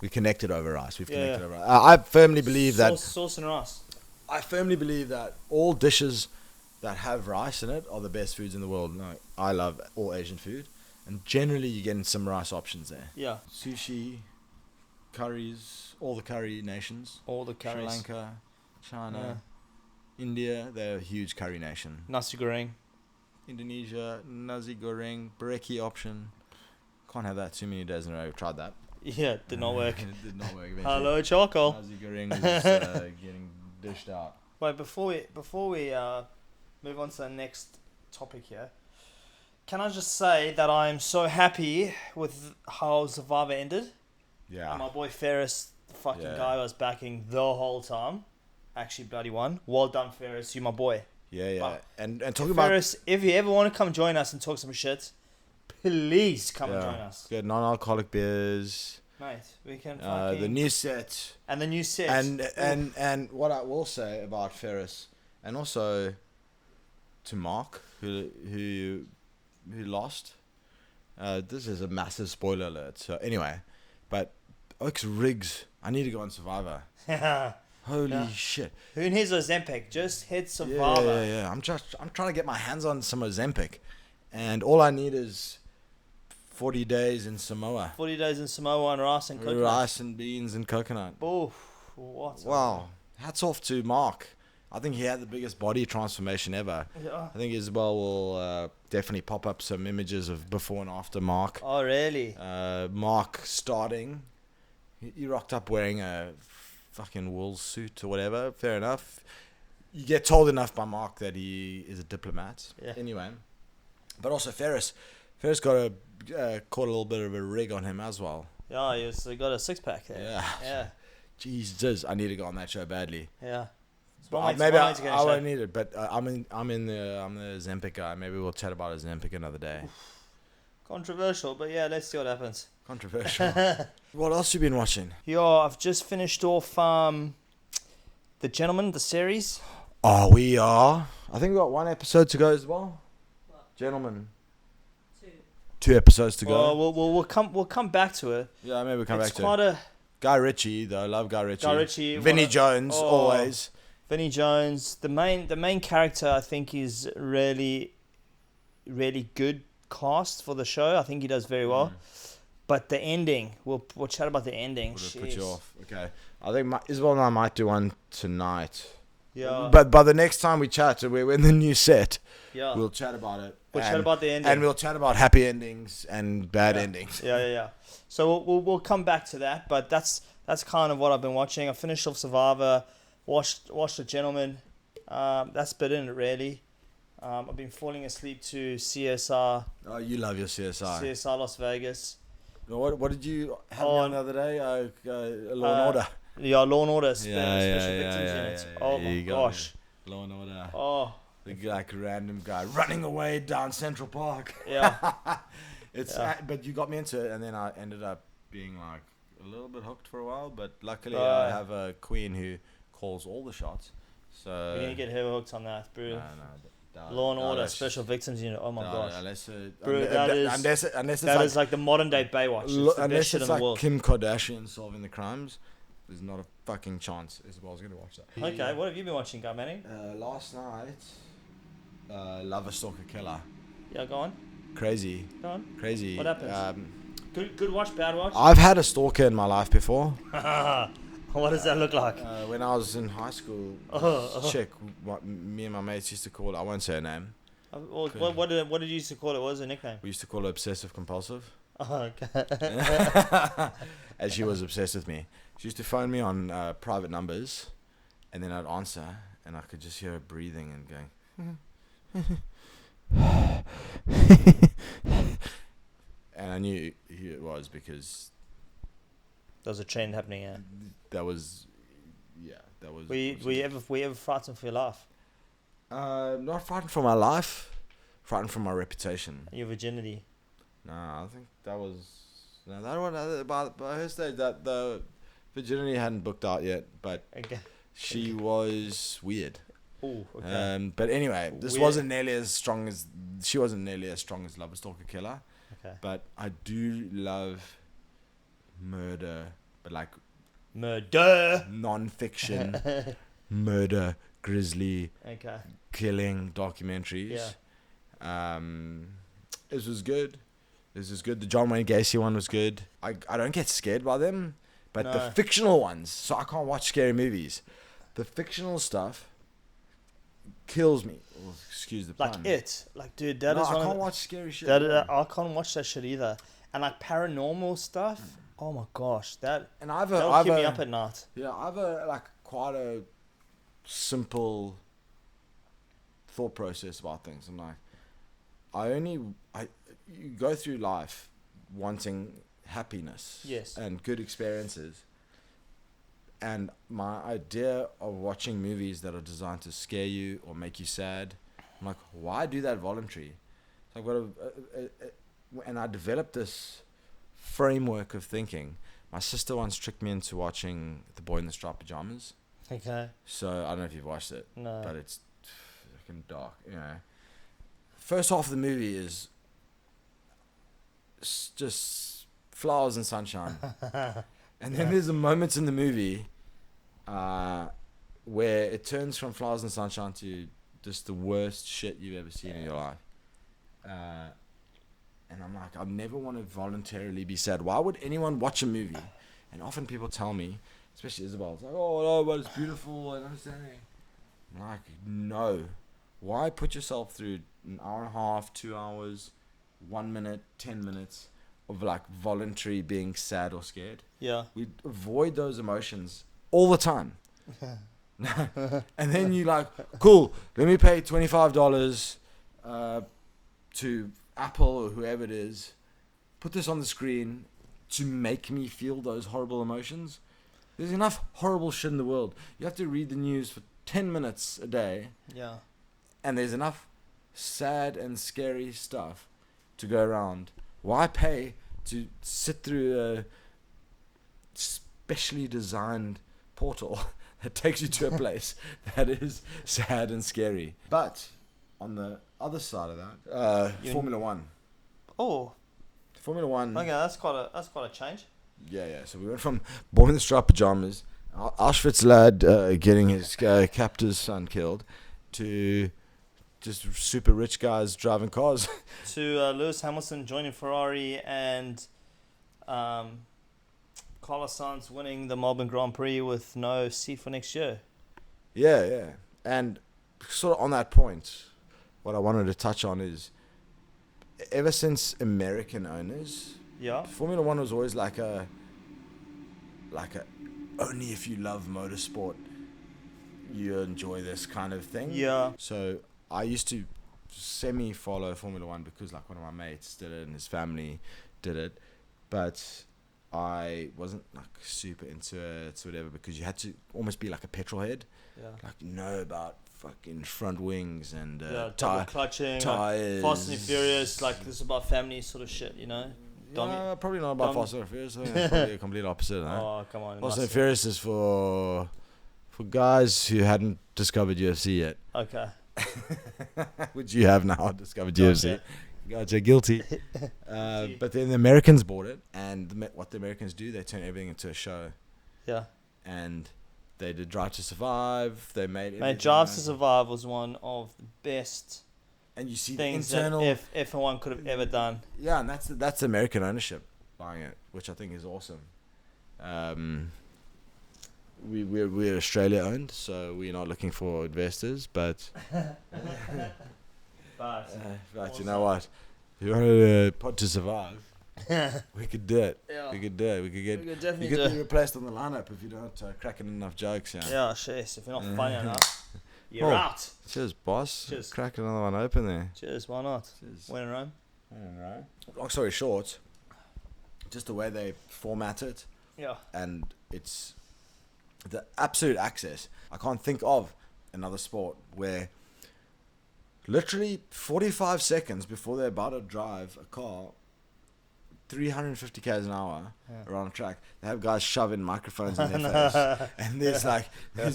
We connected over rice. We've Yeah. connected over rice. I firmly believe that. Sauce and rice. I firmly believe that all dishes that have rice in it are the best foods in the world. No, I love all Asian food, and generally you're getting some rice options there. Yeah. Sushi, curries, all the curry nations. All the Sri curries. Lanka, China, India, they're a huge curry nation. Nasi goreng. Indonesia, nasi goreng, brekkie option. Can't have that too many days in a row. I've tried that. Yeah, did not work. It did not work. Eventually. Hello, charcoal. Nasi goreng is getting dished out. Wait, before we move on to the next topic here, can I just say that I'm so happy with how Survivor ended. Yeah. My boy Ferris, the fucking Yeah. guy I was backing the whole time, actually bloody won. Well done, Ferris. You my boy. Yeah. But And talking about Ferris, if you ever want to come join us and talk some shit, please come and Yeah. join us, good non-alcoholic beers, mate. We can fucking the new set, and the new set. and what I will say about Ferris, and also to Mark who lost. This is a massive spoiler alert. So anyway, but Oaks Riggs, I need to go on Survivor. Holy Yeah. shit! Who needs Ozempic? Just hit Survivor. Yeah. I'm trying to get my hands on some Ozempic, and all I need is 40 days in Samoa, 40 days in Samoa and rice and coconut. rice and beans and coconut. Oof, what? Wow, hats off to Mark. I think he had the biggest body transformation ever. Yeah. I think Isabel will definitely pop up some images of before and after Mark. Oh, really? Mark starting, he rocked up wearing a fucking wool suit or whatever. Fair enough. You get told enough by Mark that he is a diplomat. Yeah. Anyway, but also Ferris got caught a little bit of a rig on him as well. Yeah, he got a six pack there. Yeah. Yeah. Jesus, I need to go on that show badly. Yeah. Maybe I won't need it, but I'm the Zempic guy. Maybe we'll chat about a Zempic another day. Controversial, but yeah, let's see what happens. Controversial. What else you been watching? Yeah, I've just finished off The Gentleman, the series. Oh, we are. I think we got one episode to go as well. Gentlemen. 2 episodes to go. Oh, we'll come back to it. Yeah, maybe we'll come It's back to quite it. a Guy Ritchie, though. I love Guy Ritchie. Guy Ritchie. Vinnie Jones, always. Vinnie Jones. The main character, I think, is really, really good cast for the show. I think he does very well. But the ending, we'll chat about the ending. Would have put you Jeez. off. Okay. I think Isabel and I might do one tonight. Yeah. But by the next time we chat, we're in the new set. Yeah. We'll chat about it. We'll chat about the ending. And we'll chat about happy endings and bad endings. Yeah. So we'll come back to that, but that's kind of what I've been watching. I finished off Survivor, watched The Gentleman. That's been it really. I've been falling asleep to CSR Oh, you love your CSI. Las Vegas. What did you have me on the other day? Law and Order. Yeah, Law and Order, Yeah, Special yeah, Victims yeah, Unit. yeah, Oh yeah, my you got gosh. Law and Order. Oh The like random guy running away down Central Park. yeah. But you got me into it, and then I ended up being like a little bit hooked for a while. But luckily, Right. I have a queen who calls all the shots. So We need to get her hooked on that, bro. no, Law and Order, that's- Special Victims Unit. Oh my gosh. Unless, Bro, that is- unless it's That like, is like the modern day Baywatch. It's the best unless shit it's in the like world. Kim Kardashian solving the crimes, there's not a fucking chance Isabel's gonna watch that. Okay, what have you been watching, Guy Manning? Last night, Lover Stalker Killer. Yeah, go on. Crazy. What happens? Good watch, bad watch? I've had a stalker in my life before. What does that look like? When I was in high school, this chick, me and my mates used to call her, I won't say her name. What did you used to call it? What was her nickname? We used to call her obsessive compulsive. Oh, okay. as she was obsessed with me. She used to phone me on private numbers, and then I'd answer, and I could just hear her breathing and going. And I knew who it was because There's a trend happening. Yeah. that was. Were you ever frightened for your life? Not frightened for my life, frightened for my reputation. Your virginity? No, I think that was that one. By her stage, that the virginity hadn't booked out yet, but Okay. she was weird. Oh, okay. But anyway, this Weird. wasn't nearly as strong as she wasn't nearly as strong as Lover Stalker Killer. Okay. But I do love murder, but like Murder. non-fiction murder, grisly Okay. killing documentaries. Yeah. This was good. The John Wayne Gacy one was good. I don't get scared by them, but the No. fictional ones. So I can't watch scary movies. The fictional stuff kills me. Oh, excuse the pun. Like it. Like, dude, that no, is I one can't of watch scary shit. the, I can't watch that shit either. And like paranormal stuff. Oh my gosh, that'll And I've keep me up at night. Yeah, I've like quite a simple thought process about things. I'm like, you go through life wanting happiness, Yes. and good experiences. And my idea of watching movies that are designed to scare you or make you sad, I'm like, why do that voluntary? So I've got and I developed this framework of thinking. My sister once tricked me into watching The Boy in the Striped Pajamas. Okay. So I don't know if you've watched it, No. but it's fucking dark. First half of the movie is just flowers and sunshine, and then there's a moment in the movie where it turns from flowers and sunshine to just the worst shit you've ever seen in your life. And I'm like, I never want to voluntarily be sad. Why would anyone watch a movie? And often people tell me, especially Isabel, it's like, oh no, but it's beautiful and understanding. I'm like, no. Why put yourself through an hour and a half, 2 hours, 1 minute, 10 minutes of like voluntary being sad or scared? Yeah. We avoid those emotions all the time. And then you like, cool, let me pay $25 to Apple or whoever it is, put this on the screen to make me feel those horrible emotions. There's enough horrible shit in the world. You have to read the news for 10 minutes a day, Yeah. and there's enough sad and scary stuff to go around. Why pay to sit through a specially designed portal that takes you to a place that is sad and scary? But on the other side of that, Formula One. Oh. Formula One. Okay, that's quite a change. Yeah. So we went from Boy in the Striped Pajamas, Auschwitz lad getting his captor's son killed, to just super rich guys driving cars. To Lewis Hamilton joining Ferrari and Carlos Sainz winning the Melbourne Grand Prix with no seat for next year. Yeah. And sort of on that point, what I wanted to touch on is, ever since American owners, Yeah. Formula One was always like a only if you love motorsport you enjoy this kind of thing. Yeah. So I used to semi-follow Formula One because like one of my mates did it and his family did it, but I wasn't like super into it or whatever because you had to almost be like a petrol head, Yeah. like know about fucking front wings and double clutching, tires, like Fast and Furious, like this is about family sort of shit, you know. No, probably not about Fast and Furious. I think it's probably a complete opposite. Huh? Oh, come on. Fast and Furious is for guys who hadn't discovered UFC yet. Okay. Which you have now discovered Gotcha. UFC. Gotcha, guilty. But then the Americans bought it, and what the Americans do, they turn everything into a show. Yeah. And they did Drive to Survive. They made everything. Mate, Drive to Survive was one of the best and you see things the internal. that F1 could have ever done. Yeah, and that's American ownership buying it, which I think is awesome. We're Australia owned, so we're not looking for investors, but But you know what? If you wanted a pod to survive, we could do it. Yeah. We could do it. We could get. We could You definitely could do be it. replaced on the lineup if you don't crack in enough jokes. Yeah. Yeah, cheers. If you're not funny enough, you're Oh. out. Cheers, boss. Cheers. Crack another one open there. Cheers. Why not? Cheers. Win in Rome. Alright. Long story short, just the way they format it, Yeah. and it's the absolute access. I can't think of another sport where literally 45 seconds before they're about to drive a car 350 k's an hour around a track, they have guys shoving microphones in their face, and there's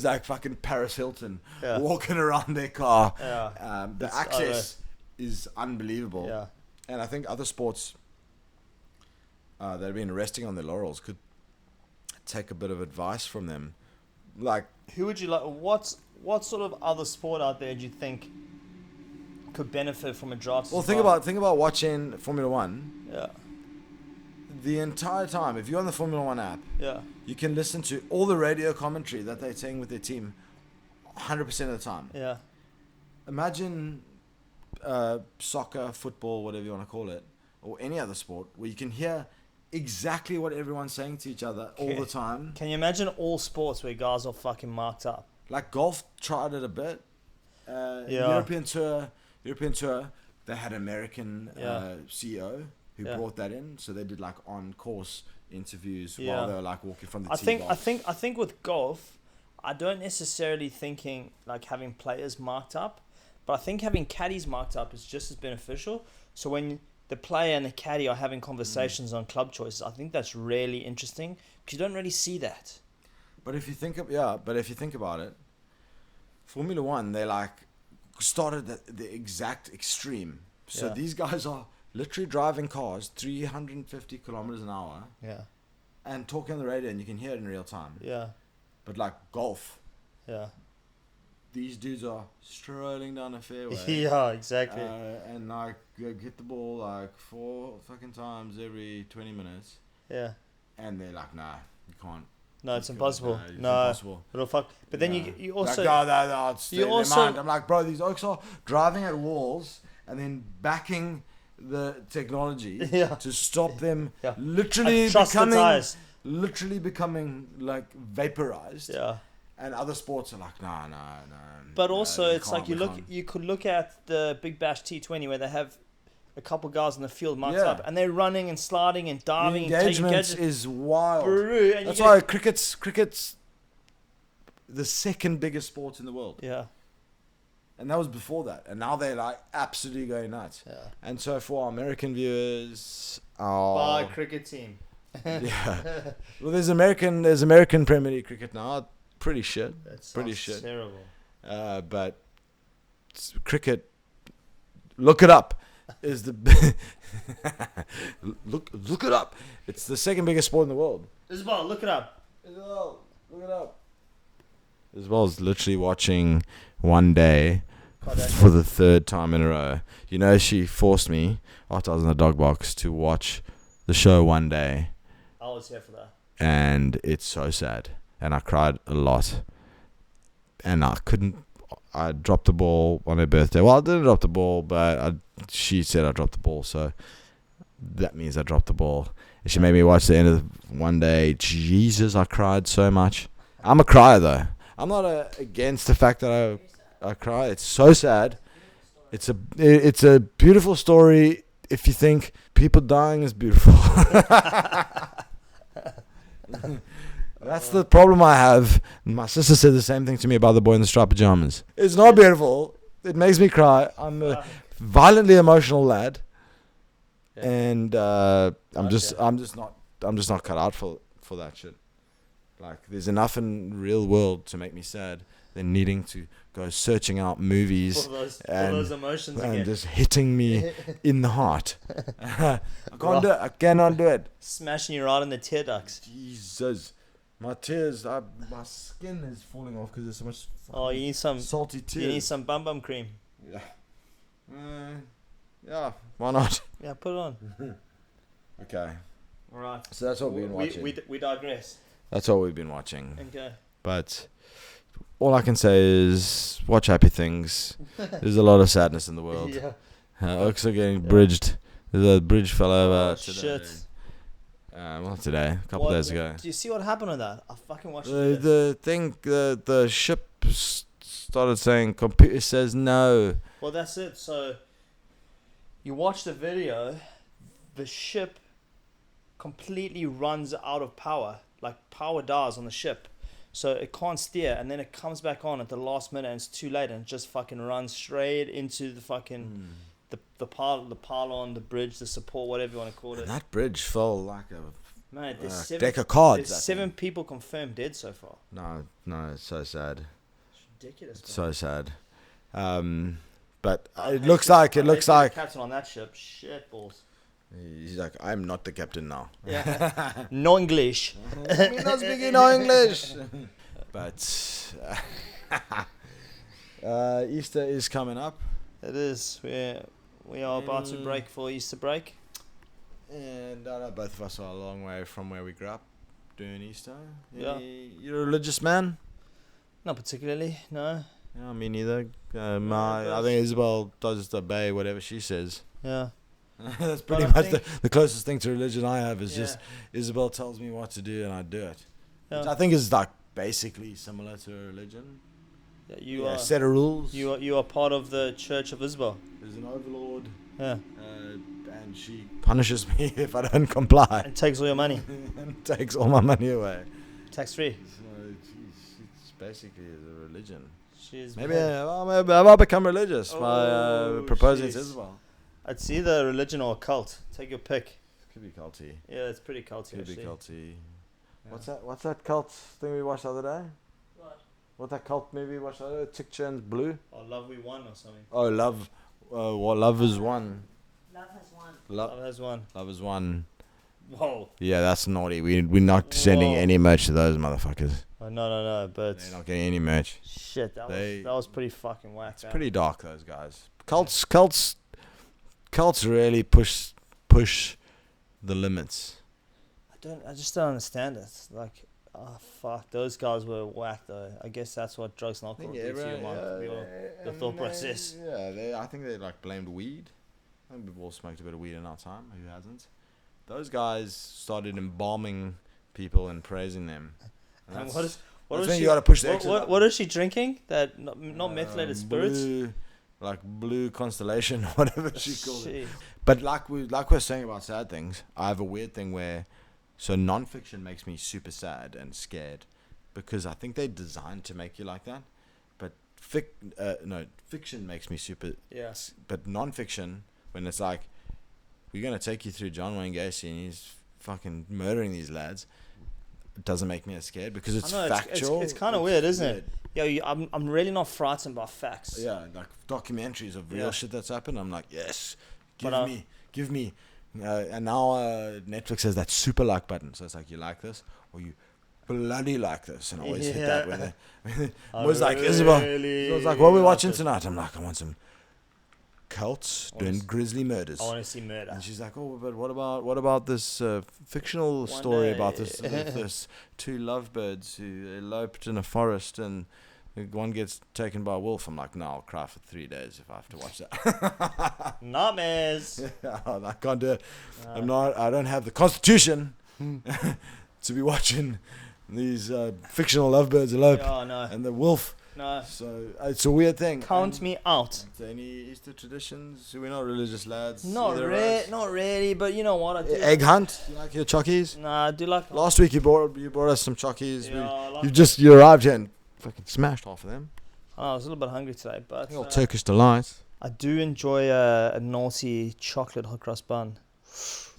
like fucking Paris Hilton Yeah. walking around their car. Yeah. The It's access is unbelievable. Yeah. And I think other sports that have been resting on their laurels could take a bit of advice from them. Like, Who would you like? What sort of other sport out there do you think could benefit from a draft? well, system? think about watching Formula One. Yeah. The entire time, if you're on the Formula One app, Yeah. you can listen to all the radio commentary that they're saying with their team 100% of the time. Yeah. Imagine soccer, football, whatever you want to call it, or any other sport where you can hear exactly what everyone's saying to each other all the time. Can you imagine all sports where guys are fucking marked up? Like golf tried it a bit. Yeah. European tour, they had American Yeah. CEO who Yeah. brought that in, so they did like on course interviews Yeah. while they were like walking from the I tee think box. I think with golf, I don't necessarily thinking like having players marked up, but I think having caddies marked up is just as beneficial. So when the player and the caddy are having conversations on club choices, I think that's really interesting because you don't really see that. But if you think about it, Formula One, they like started at the exact extreme. So Yeah. these guys are literally driving cars 350 kilometers an hour Yeah. and talking on the radio, and you can hear it in real time. Yeah. But like golf, Yeah. these dudes are strolling down a fairway. Yeah, exactly. And like hit the ball like 4 fucking times every 20 minutes, Yeah. and they're like, nah, you can't. No, it's You can't, impossible. it's No, impossible. it'll fuck. But then Yeah. you also like, no, it's you their also- mind. I'm like, bro, these oaks are driving at walls and then backing the technology Yeah. to stop them Yeah. literally trust the becoming tires. like vaporized. Yeah. And other sports are like, no. But no, also, we it's like can't, we can't. you could look at the Big Bash T20 where they have a couple guys in the field marked Yeah. up, and they're running and sliding and The diving and taking engagement gadgets. is wild. Brew, and That's you why get- cricket's the second biggest sport in the world. Yeah. And that was before that. And now they're like absolutely going nuts. Yeah. And so for our American viewers, By cricket team. yeah. Well, there's American Premier League cricket now. Pretty shit. That Pretty sounds shit. terrible. But cricket, look it up. Is the look it up. It's the second biggest sport in the world. Isabel, look it up. Isabel, look it up. Isabel's literally watching One Day for the third time in a row. You know, she forced me after I was in the dog box to watch the show One Day, I was here for that. and it's so sad. And I cried a lot. And I dropped the ball on her birthday. Well, I didn't drop the ball, but she said I dropped the ball, so that means I dropped the ball. And she made me watch the end of One Day. Jesus, I cried so much. I'm a crier, though. I'm not against the fact that I cry. It's so sad. It's a beautiful story if you think people dying is beautiful. That's the problem I have. My sister said the same thing to me about The Boy in the Striped Pajamas. It's not beautiful. It makes me cry. I'm a violently emotional lad, Yeah. and I'm just Okay. not cut out for that shit. Like, there's enough in real world to make me sad than needing to go searching out movies For those and- emotions and again. just hitting me in the heart. I can't do it. I cannot do it. Smashing you right in the tear ducts. Jesus. My tears, my skin is falling off because there's so much Oh, you need some. salty tears. You need some bum cream. Yeah. Yeah, why not? Yeah, put it on. Okay. All right. So that's what we've been watching. We digress. That's all we've been watching. Okay. But all I can say is watch Happy Things. There's a lot of sadness in the world. Yeah. Oaks are getting bridged. The bridge fell over Oh, today. shit. Well, today, a couple days ago. Do you see what happened with that? I fucking watched The it. the thing, the ship started saying computer says no. Well, that's it. So you watch the video, the ship completely runs out of power. Like power dies on the ship, so it can't steer, and then it comes back on at the last minute, and it's too late, and it just fucking runs straight into the fucking the pylon, the bridge, the support, whatever you want to call it. And that bridge fell like a Man, there's deck of cards. there's that 7 thing. people confirmed dead so far. No, it's so sad. It's ridiculous. Man. So sad. But I it hate looks to- like I it hate looks to be the like captain on that ship. Shit balls. he's like, I'm not the captain now. Yeah. No English. Me not speaking no English. But Easter is coming up, It is. We are about to break for Easter break. and I know both of us are a long way from where we grew up doing Easter. Yeah. You're a religious man? Not particularly, no. Yeah, me neither. I but- think Isabel does just obey whatever she says. Yeah. That's pretty But I much the closest thing to religion I have is just Yeah. Isabel tells me what to do and I do it. Which Yeah. I think is like basically similar to a religion. Yeah, you Yeah, are. set of rules. You are part of the Church of Isabel. There's an overlord, Yeah. and she punishes me if I don't comply And takes all your money, and takes all my money away. tax free. So it's basically a religion. She's Maybe I'll become religious by Oh, proposing jeez. to Isabel. It's either religion or a cult. Take your pick. Could be culty. Yeah, it's pretty culty Could be actually. culty. Yeah. What's that cult thing we watched the other day? What? What that cult movie we watched the other day? Tick and Blue? Or Love We Won or something. Oh, Love. Love is one. Love has won. Love has one. Love is one. Whoa. Yeah, that's naughty. We're not sending Whoa. any merch to those motherfuckers. Oh, no, but They're not getting any merch. shit, that They- was pretty fucking whack. It's man. pretty dark, those guys. Cults really push the limits. I just don't understand it. Like, oh fuck, those guys were whack though. I guess that's what drugs and alcohol do to your mind, your thought process. I think they like blamed weed. I think we've all smoked a bit of weed in our time. Who hasn't? Those guys started embalming people and praising them. And And that's- what is what that's is when she? you gotta push the what, exit what, button. what is she drinking? That not methylated spirits. Blue, like blue constellation, whatever she calls it. Shit. But like we're saying about sad things, I have a weird thing where, so non-fiction makes me super sad and scared, because I think they're designed to make you like that. But fiction makes me super. Yeah. But non-fiction, when it's like, we're gonna take you through John Wayne Gacy and he's fucking murdering these lads, it doesn't make me as scared because it's I know, factual. it's kinda weird, isn't it? I'm really not frightened by facts. Yeah, like documentaries of real Yeah. shit that's happened. I'm like, yes, But, give me. And now Netflix has that super like button, so it's like you like this or you bloody like this, and I always hit that when they was like Isabel. It was like, what are we watching tonight? I'm like, I want some cults doing grisly murders. I want to see murder. And she's like, oh, but what about this fictional One story day- about this two lovebirds who eloped in a forest and one gets taken by a wolf? I'm like, no, I'll cry for 3 days if I have to watch that. Nightmares. I can't do it. I don't have the constitution to be watching these fictional lovebirds elope Oh no, and the wolf. no. So it's a weird thing. Count And me out. is there any Easter traditions? We're not religious lads. Not either of us. not really, but you know what I do. Egg hunt? You like your chockies? Nah, I do like. Last week you brought us some chockies. Yeah, I like You arrived here and fucking smashed half of them. I was a little bit hungry today, but Little Turkish delight. I do enjoy a naughty chocolate hot cross bun.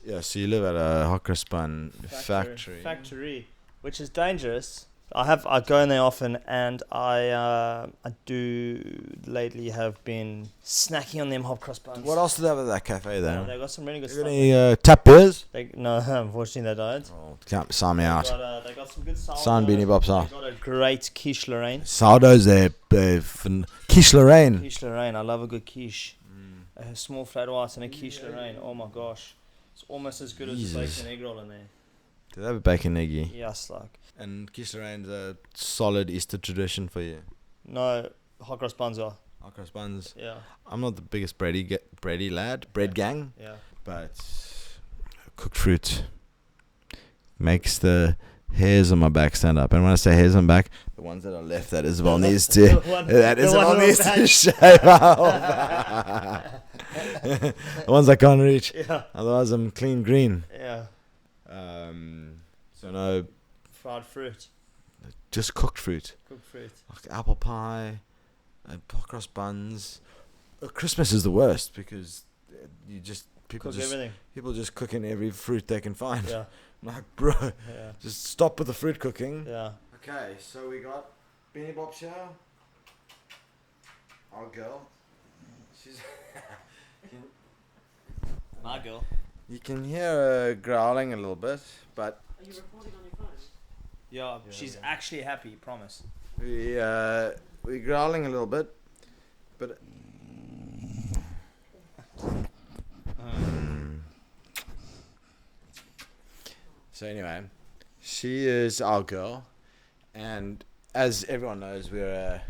Yeah, so you live at a hot cross bun factory. Which is dangerous. I go in there often, and I do lately have been snacking on them hot cross buns. What else do they have at that cafe Oh, there? they got some really good You stuff. got any tap beers? No, unfortunately they don't. Oh, can't sign me out. They got some good sourdough. Sign Beanie Bob's They out. got a great quiche Lorraine. Sourdough's there. Quiche Lorraine. Quiche Lorraine, I love a good quiche. A small flat white and a quiche Lorraine. Oh my gosh, it's almost as good as a Jesus. bacon egg roll in there. Do they have a bacon eggy? Yes, like And quiche Lorraine's a solid Easter tradition for you. no hot cross buns are. hot cross buns. Yeah. I'm not the biggest Brady lad, bread gang, Yeah. but cooked fruit makes the hairs on my back stand up. And when I say hairs on my back, the ones that are left that Isabel needs to Isabel needs to shave off. The ones I can't reach. Yeah. Otherwise I'm clean green. Yeah. So no, Fried fruit. just cooked fruit. Cooked fruit. Like apple pie, hot cross buns. Christmas is the worst because you just people Cook everything. just cooking every fruit they can find. Yeah. Like, bro, Yeah. just stop with the fruit cooking. Yeah. Okay, so we got Beanie Bob Show. Our girl. She's. My girl. You can hear her growling a little bit, but Are you recording on your phone? Yeah, she's actually happy, promise. we're growling a little bit, but. So anyway, she is our girl, and as everyone knows, we're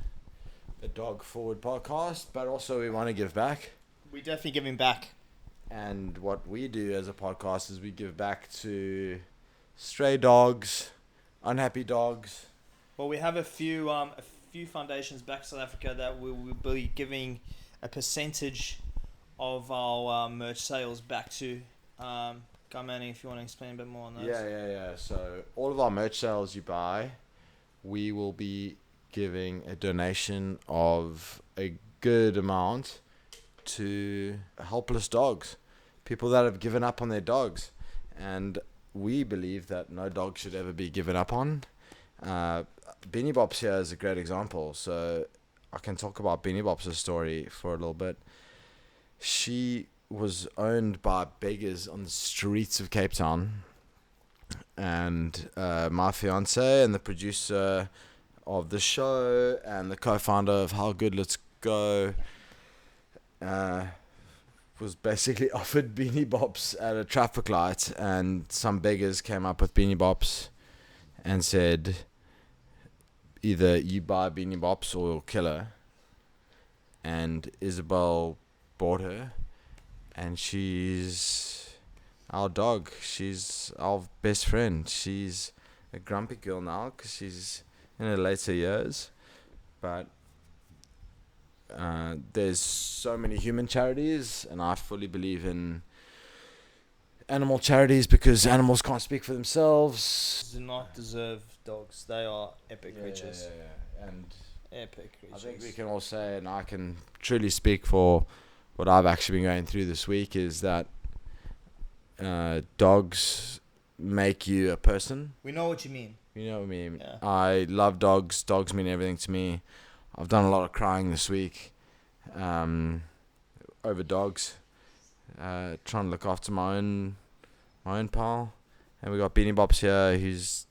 a dog forward podcast, but also we want to give back. We definitely giving back. And what we do as a podcast is we give back to stray dogs, unhappy dogs. Well, we have a few foundations back in South Africa that we will be giving a percentage of our merch sales back to. Guy Manning, if you want to explain a bit more on those. Yeah. So all of our merch sales you buy, we will be giving a donation of a good amount to helpless dogs, people that have given up on their dogs, and we believe that no dog should ever be given up on. Beanie Bob's here is a great example, so I can talk about Beanie Bob's story for a little bit. She was owned by beggars on the streets of Cape Town, and my fiance and the producer of the show and the co-founder of How Good Let's Go was basically offered Beanie Bops at a traffic light, and some beggars came up with Beanie Bops and said, either you buy Beanie Bops or you'll kill her. And Isabel bought her, and she's our dog. She's our best friend. She's a grumpy girl now because she's in her later years, but there's so many human charities, and I fully believe in animal charities because animals can't speak for themselves. Do not deserve dogs. They are epic creatures. Yeah. And Epic creatures. I think we can all say, and I can truly speak for what I've actually been going through this week, is that dogs make you a person. We know what you mean. You know what I mean? Yeah. I love dogs. Dogs mean everything to me. I've done a lot of crying this week over dogs. Trying to look after my own pal. And we got Beanie Bops here, who's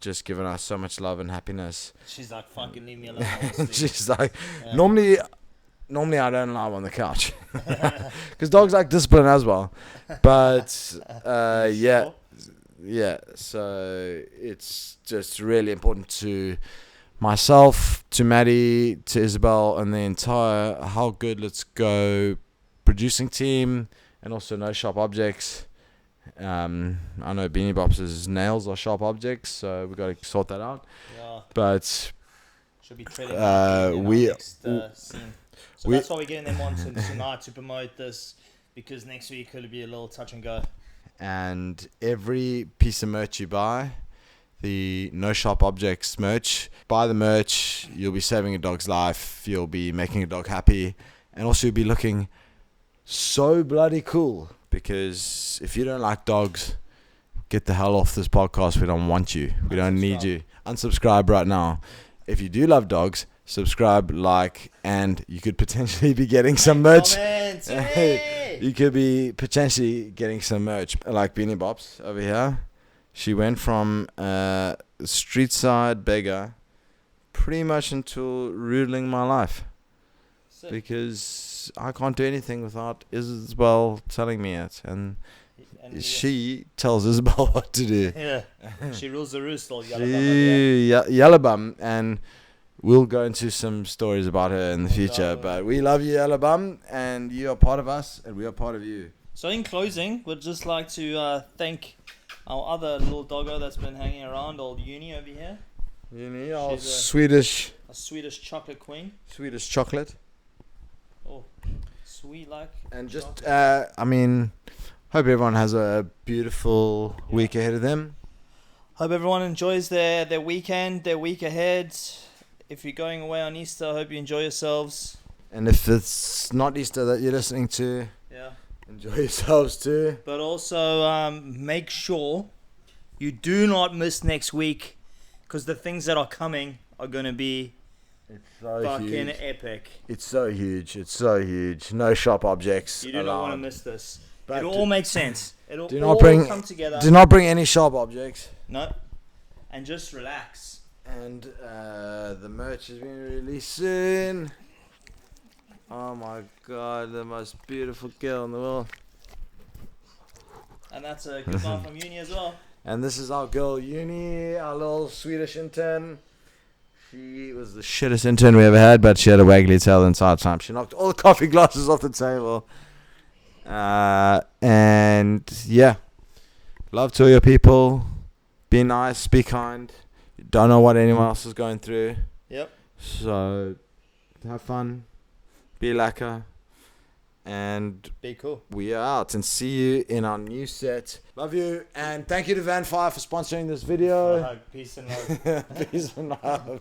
just given us so much love and happiness. She's like, fucking leave me alone. She's like, Yeah. normally I don't lie on the couch. Because dogs like discipline as well. But, yeah. Sure. Yeah, so it's just really important to myself, to Maddie, to Isabel, and the entire How Good Let's Go producing team, and also No Sharp Objects. I know Beanie Bops' nails are sharp objects, so we got to sort that out. Yeah. But Should be treading in our we- next scene. So we- that's why we're getting them on tonight to promote this, because next week could be a little touch and go. and every piece of merch you buy, the No Sharp Objects merch, buy the merch, you'll be saving a dog's life, you'll be making a dog happy, and also you'll be looking so bloody cool. Because if you don't like dogs, get the hell off this podcast. We don't want you. We don't need you. Unsubscribe right now. If you do love dogs, subscribe, like, and you could potentially be getting some merch. Comments, yay! You could be potentially getting some merch. Like Beanie Bops over here. She went from a street side beggar pretty much until ruling my life. Sick. Because I can't do anything without Isabel telling me it. And And she tells Isabel what to do. yeah, she rules the roost, all yellow. Yellow bum. And we'll go into some stories about her in the future. But we love you, Alabama, and you are part of us, and we are part of you. So in closing, we'd just like to thank our other little doggo that's been hanging around, old Uni over here. Uni, our She's a Swedish chocolate queen. Swedish chocolate. Oh, sweet like. And just, chocolate. hope everyone has a beautiful week ahead of them. Hope everyone enjoys their weekend, their week ahead. If you're going away on Easter, I hope you enjoy yourselves. And if it's not Easter that you're listening to, Yeah. enjoy yourselves too. But also make sure you do not miss next week, because the things that are coming are going to be It's so fucking huge. epic. It's so huge. It's so huge. No sharp objects. You do not want to allowed. miss this. But It'll all make sense. It'll do all not bring- come together. Do not bring any sharp objects. No. And just relax. And the merch is being released soon. Oh my god, the most beautiful girl in the world. And that's a goodbye from Uni as well. And this is our girl Uni, our little Swedish intern. She was the shittest intern we ever had, but she had a waggly tail the entire time. She knocked all the coffee glasses off the table. And yeah, love to all your people. Be nice, be kind. You don't know what anyone else is going through. Yep. So have fun, be lekker, and Be cool. we are out. And see you in our new set. Love you, and thank you to Van Fire for sponsoring this video. Peace and love. Peace and love.